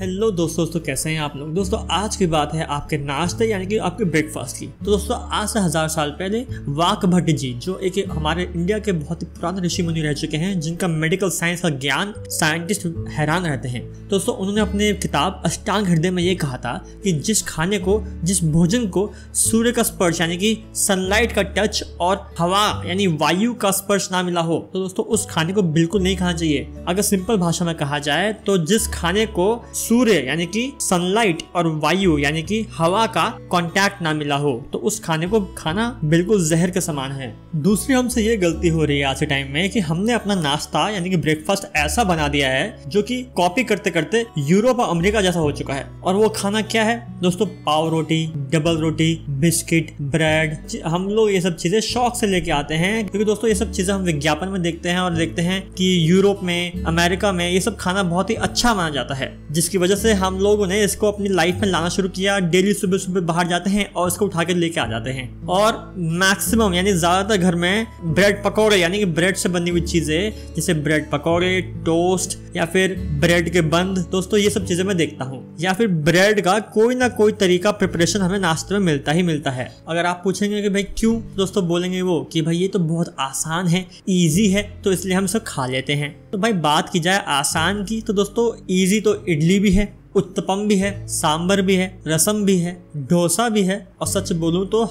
Hello दोस्तों कैसे हैं आप लोग। दोस्तों आज की बात है आपके नाश्ते यानी कि आपके ब्रेकफास्ट की। तो दोस्तों आज से 1000 साल पहले वाकभट्ट जी जो एक हमारे इंडिया के बहुत ही पुराने ऋषि मुनि रह चुके हैं, जिनका मेडिकल साइंस का ज्ञान साइंटिस्ट हैरान रहते हैं। दोस्तों उन्होंने अपने किताब अष्टांग हृदय में ये कहा था कि जिस खाने को, जिस भोजन को सूर्य का स्पर्श यानी कि सनलाइट का टच और हवा यानी वायु का स्पर्श ना मिला हो तो दोस्तों उस खाने को बिल्कुल नहीं खाना चाहिए। अगर सिंपल भाषा में कहा जाए तो जिस खाने को सूर्य यानी कि सनलाइट और वायु यानी कि हवा का कांटेक्ट ना मिला हो तो उस खाने को खाना बिल्कुल जहर के समान है। दूसरी हमसे ये गलती हो रही है आज के टाइम में कि हमने अपना नाश्ता यानी कि ब्रेकफास्ट ऐसा बना दिया है जो कि कॉपी करते करते यूरोप और अमेरिका जैसा हो चुका है। और वो खाना क्या है दोस्तों? पाव रोटी, डबल रोटी, बिस्किट, ब्रेड। हम लोग ये सब चीजें शौक से लेके आते हैं क्योंकि दोस्तों ये सब चीजें हम विज्ञापन में देखते हैं और देखते हैं कि यूरोप में, अमेरिका में ये सब खाना बहुत ही अच्छा माना जाता है, जिसकी वजह से हम लोगों ने इसको अपनी लाइफ में लाना शुरू किया। डेली सुबह सुबह बाहर जाते हैं और इसको उठा के लेके आ जाते हैं। और मैक्सिमम यानी ज्यादातर घर में ब्रेड पकौड़े यानी कि ब्रेड से बनी हुई चीजें जैसे ब्रेड पकौड़े, टोस्ट या फिर ब्रेड के बंद, दोस्तों ये सब चीजें मैं देखता हूँ। या फिर ब्रेड का कोई ना कोई तरीका प्रिपरेशन हमें नाश्ते में मिलता ही मिलता है। अगर आप पूछेंगे कि भाई क्यों, दोस्तों बोलेंगे वो कि भाई ये तो बहुत आसान है, इजी है, तो इसलिए हम सब खा लेते हैं। तो भाई बात की जाए आसान की तो दोस्तों इजी तो इडली भी है, उत्तपम भी है, सांबर भी है, रसम भी है, डोसा भी है और सच बोलूं तो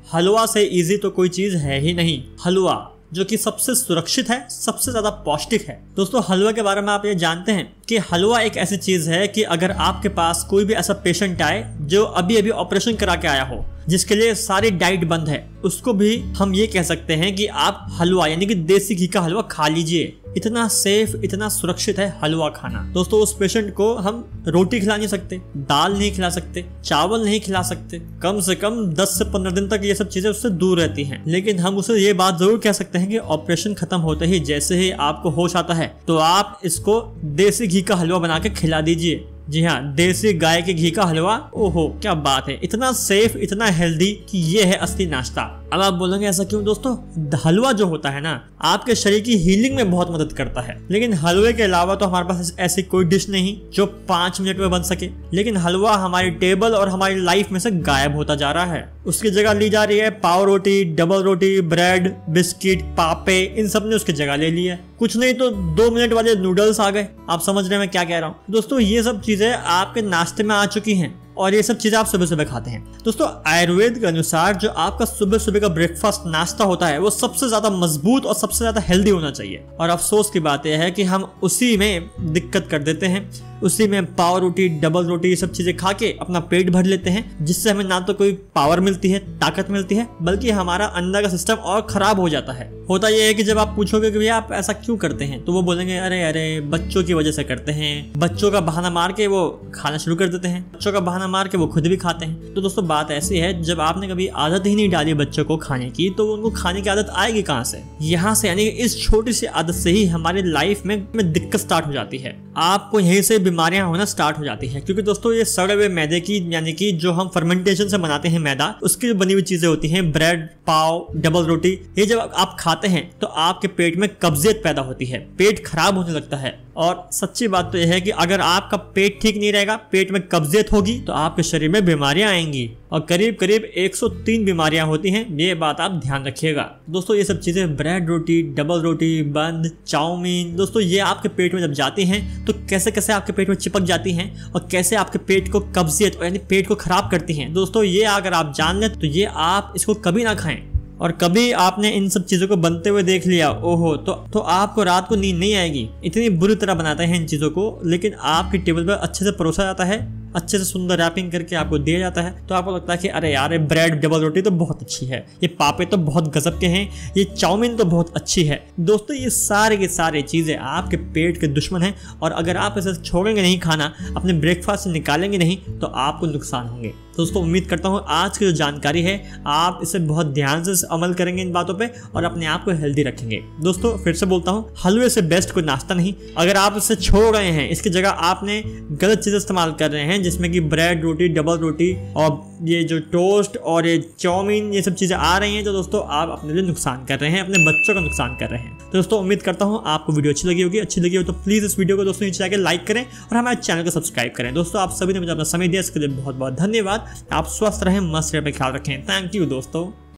हलवा से इजी तो कोई चीज है ही नहीं। हलवा जो कि सबसे सुरक्षित है, सबसे ज्यादा पौष्टिक है। दोस्तों हलवा के बारे में आप ये जानते हैं कि हलवा एक ऐसी चीज है कि अगर आपके पास कोई भी ऐसा पेशेंट आए जो अभी अभी ऑपरेशन करा के आया हो, जिसके लिए सारी डाइट बंद है, उसको भी हम ये कह सकते हैं कि आप हलवा यानी कि देसी घी का हलवा खा लीजिए। इतना सेफ, इतना सुरक्षित है हलवा खाना। दोस्तों उस पेशेंट को हम रोटी खिला नहीं सकते, दाल नहीं खिला सकते, चावल नहीं खिला सकते, कम से कम 10 से 15 दिन तक ये सब चीजें उससे दूर रहती हैं। लेकिन हम उसे ये बात जरूर कह सकते हैं कि ऑपरेशन खत्म होते ही जैसे ही आपको होश आता है तो आप इसको देसी घी का हलवा बना के खिला दीजिए। जी हाँ, देसी गाय के घी का हलवा। ओहो क्या बात है, इतना सेफ, इतना हेल्दी कि ये है असली नाश्ता। अब आप बोलेंगे ऐसा क्यों? दोस्तों हलवा जो होता है ना आपके शरीर की हीलिंग में बहुत मदद करता है। लेकिन हलवे के अलावा तो हमारे पास ऐसी कोई डिश नहीं जो 5 मिनट में बन सके। लेकिन हलवा हमारी टेबल और हमारी लाइफ में से गायब होता जा रहा है। उसकी जगह ली जा रही है पाव रोटी, डबल रोटी, ब्रेड, बिस्किट, पापे, इन सब ने उसकी जगह ले ली है। कुछ नहीं तो 2 मिनट वाले नूडल्स आ गए। आप समझ रहे हैं मैं क्या कह रहा हूँ? दोस्तों ये सब चीजें आपके नाश्ते में आ चुकी हैं और ये सब चीजें आप सुबह सुबह खाते हैं। दोस्तों आयुर्वेद के अनुसार जो आपका सुबह सुबह का ब्रेकफास्ट नाश्ता होता है वो सबसे ज्यादा मजबूत और सबसे ज्यादा हेल्दी होना चाहिए। और अफसोस की बात यह है कि हम उसी में दिक्कत कर देते हैं, उसी में पाव रोटी, डबल रोटी, ये सब चीजें खा के अपना पेट भर लेते हैं, जिससे हमें ना तो कोई पावर मिलती है, ताकत मिलती है, बल्कि हमारा अंदर का सिस्टम और खराब हो जाता है। होता यह है कि जब आप पूछोगे कि भैया आप ऐसा क्यों करते हैं तो वो बोलेंगे अरे बच्चों की वजह से करते हैं। बच्चों का बहाना मार के वो खाना शुरू कर देते हैं, बच्चों का बहाना मार के वो खुद भी खाते हैं। तो दोस्तों बात ऐसी है, जब आपने कभी आदत ही नहीं डाली बच्चों को खाने की तो उनको खाने की आदत आएगी कहाँ से? यहाँ से, यानी इस छोटी सी आदत से ही हमारी लाइफ में दिक्कत स्टार्ट हो जाती है। आपको यहीं से बीमारियां होना स्टार्ट हो जाती है क्योंकि दोस्तों ये सड़े हुए मैदे की यानी कि जो हम फर्मेंटेशन से बनाते हैं मैदा, उसकी बनी हुई चीजें होती हैं, ब्रेड, पाव, डबल रोटी, ये जब आप खाते हैं तो आपके पेट में कब्जियत पैदा होती है, पेट खराब होने लगता है। और सच्ची बात तो यह है कि अगर आपका पेट ठीक नहीं रहेगा, पेट में कब्जियत होगी तो आपके शरीर में बीमारियां आएंगी और करीब करीब 103 बीमारियां होती हैं। ये बात आप ध्यान रखिएगा। दोस्तों ये सब चीजें ब्रेड रोटी, डबल रोटी, बंद, चाउमीन, दोस्तों ये आपके पेट में जब जाती हैं तो कैसे कैसे आपके पेट में चिपक जाती हैं और कैसे आपके पेट को कब्जियत यानी पेट को खराब करती हैं। दोस्तों ये अगर आप जान लें तो ये आप इसको कभी ना खाएं। और कभी आपने इन सब चीजों को बनते हुए देख लिया, ओहो, तो आपको रात को नींद नहीं आएगी। इतनी बुरी तरह बनाते हैं इन चीजों को, लेकिन आपकी टेबल पर अच्छे से परोसा जाता है, अच्छे से सुंदर रैपिंग करके आपको दिया जाता है, तो आपको लगता है कि अरे यार ब्रेड डबल रोटी तो बहुत अच्छी है, ये पापे तो बहुत गजब के हैं, ये चाउमीन तो बहुत अच्छी है। दोस्तों ये सारे के सारे चीजें आपके पेट के दुश्मन हैं और अगर आप इसे छोड़ेंगे नहीं खाना, अपने ब्रेकफास्ट से निकालेंगे नहीं तो आपको नुकसान होंगे। दोस्तों उम्मीद करता हूँ आज की जो जानकारी है आप इसे बहुत ध्यान से अमल करेंगे इन बातों पे और अपने आप को हेल्दी रखेंगे। दोस्तों फिर से बोलता हूँ, हलवे से बेस्ट कोई नाश्ता नहीं। अगर आप इसे छोड़ रहे हैं, इसकी जगह आपने गलत चीजें इस्तेमाल कर रहे हैं जिसमें कि ब्रेड रोटी, डबल रोटी और ये जो टोस्ट और ये चाउमीन, ये सब चीज़ें आ रही हैं। तो दोस्तों आप अपने लिए नुकसान कर रहे हैं, अपने बच्चों का नुकसान कर रहे हैं। तो दोस्तों उम्मीद करता हूँ आपको वीडियो अच्छी लगी होगी। अच्छी लगी हो तो प्लीज़ इस वीडियो को दोस्तों नीचे आके लाइक करें और हमारे चैनल को सब्सक्राइब करें। दोस्तों आप सभी ने मुझे अपना समय दिया, इसके लिए बहुत बहुत धन्यवाद। आप स्वस्थ रहें, मस्त रहें, ख्याल रखें। थैंक यू दोस्तों।